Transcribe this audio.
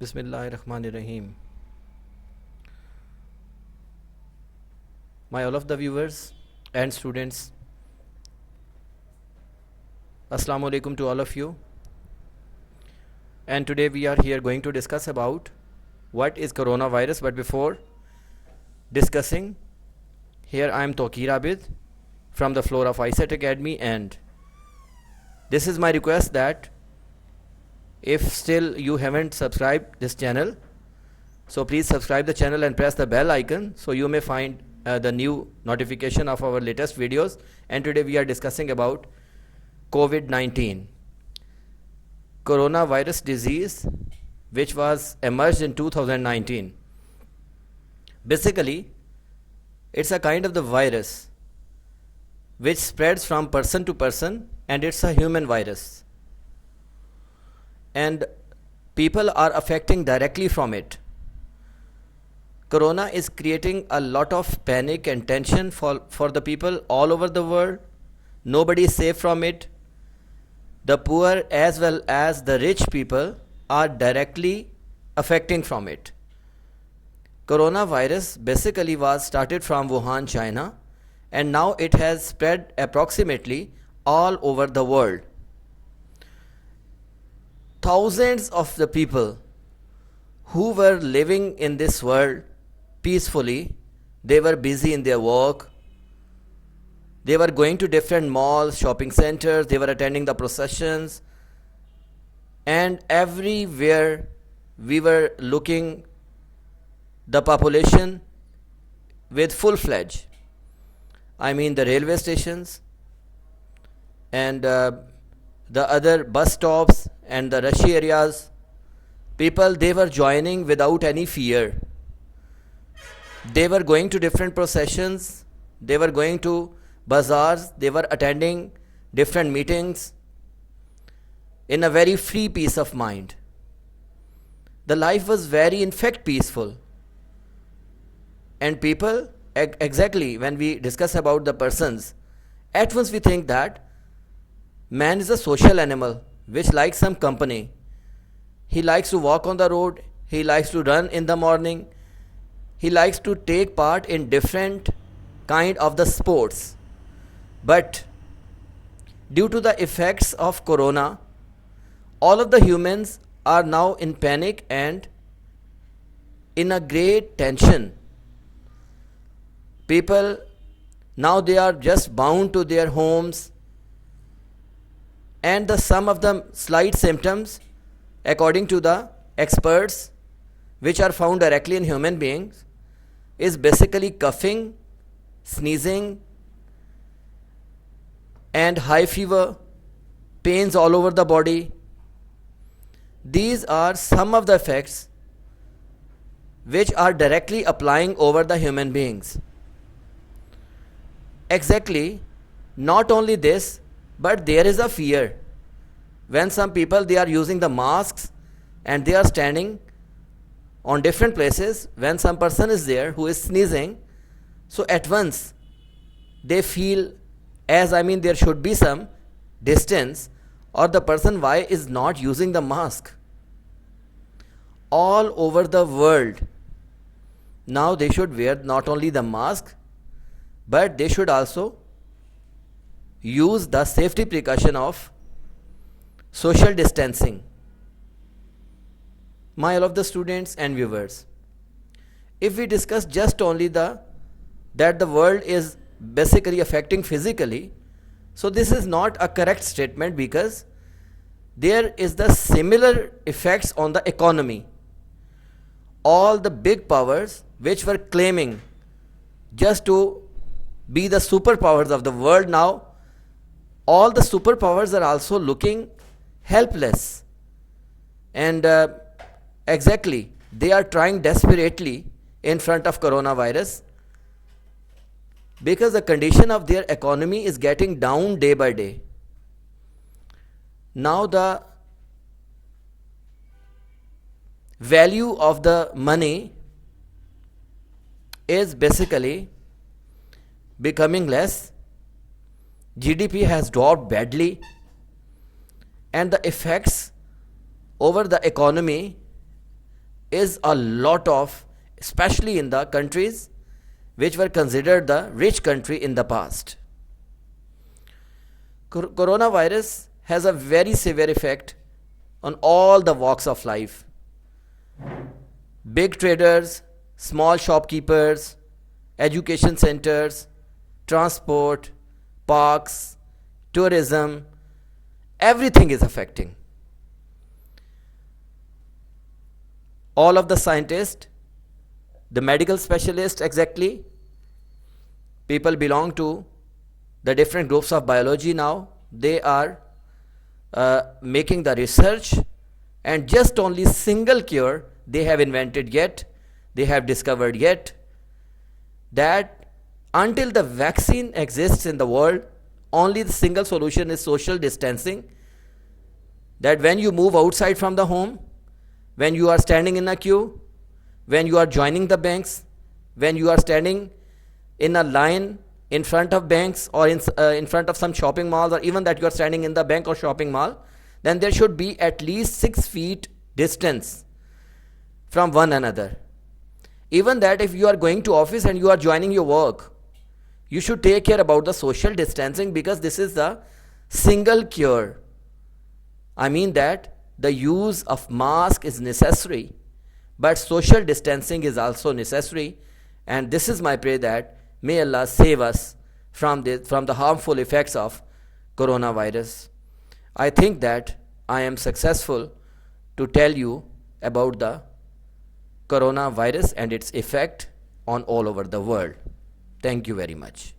Bismillahirrahmanirrahim. My all of the viewers and students, Assalamu alaikum to all of you. And today we are here going to discuss about what is coronavirus. But before discussing, here I am Tawqir Abid from the floor of ISET Academy, and this is my request that if still you haven't subscribed this channel, so please subscribe the channel and press the bell icon so you may find the new notification of our latest videos. And today we are discussing about COVID-19, coronavirus disease, which was emerged in 2019. Basically, it's a kind of the virus which spreads from person to person, and it's a human virus. And people are affecting directly from it. Corona is creating a lot of panic and tension for the people all over the world. Nobody is safe from it. The poor as well as the rich people are directly affecting from it. Coronavirus basically was started from Wuhan, China, and now it has spread approximately all over the world. Thousands of the people who were living in this world peacefully, they were busy in their work, they were going to different malls, shopping centers, they were attending the processions, and everywhere we were looking the population with full-fledged. I mean the railway stations and the other bus stops and the rushy areas. People, they were joining without any fear. They were going to different processions, they were going to bazaars, they were attending different meetings in a very free peace of mind. The life was very, in fact, peaceful. And people, exactly when we discuss about the persons, at once we think that man is a social animal which likes some company. He likes to walk on the road, he likes to run in the morning, he likes to take part in different kind of the sports. But due to the effects of corona, all of the humans are now in panic and in a great tension. People, now they are just bound to their homes, and the some of the slight symptoms, according to the experts, which are found directly in human beings, is basically coughing, sneezing, and high fever, pains all over the body. These are some of the effects which are directly applying over the human beings. Exactly, not only this, but there is a fear. When some people, they are using the masks and they are standing on different places, when some person is there who is sneezing, so at once they feel, there should be some distance, or the person why is not using the mask. All over the world, now they should wear not only the mask, but they should also use the safety precaution of social distancing. My all of the students and viewers, if we discuss just only that the world is basically affecting physically, so this is not a correct statement, because there is the similar effects on the economy. All the big powers which were claiming just to be the superpowers of the world, now all the superpowers are also looking helpless, and exactly they are trying desperately in front of coronavirus, because the condition of their economy is getting down day by day. Now the value of the money is basically becoming less. GDP has dropped badly, and the effects over the economy is a lot of, especially in the countries which were considered the rich country in the past. Coronavirus has a very severe effect on all the walks of life. Big traders, small shopkeepers, education centers, transport, parks, tourism, everything is affecting. All of the scientists, the medical specialists exactly, people belong to the different groups of biology now, they are making the research, and just only single cure they have invented yet, they have discovered yet, that until the vaccine exists in the world, only the single solution is social distancing. That when you move outside from the home, when you are standing in a queue, when you are joining the banks, when you are standing in a line in front of banks or in front of some shopping malls, or even that you are standing in the bank or shopping mall, then there should be at least 6 feet distance from one another. Even that if you are going to office and you are joining your work, you should take care about the social distancing, because this is the single cure. I mean that the use of mask is necessary, but social distancing is also necessary. And this is my prayer that may Allah save us from the harmful effects of coronavirus. I think that I am successful to tell you about the coronavirus and its effect on all over the world. Thank you very much.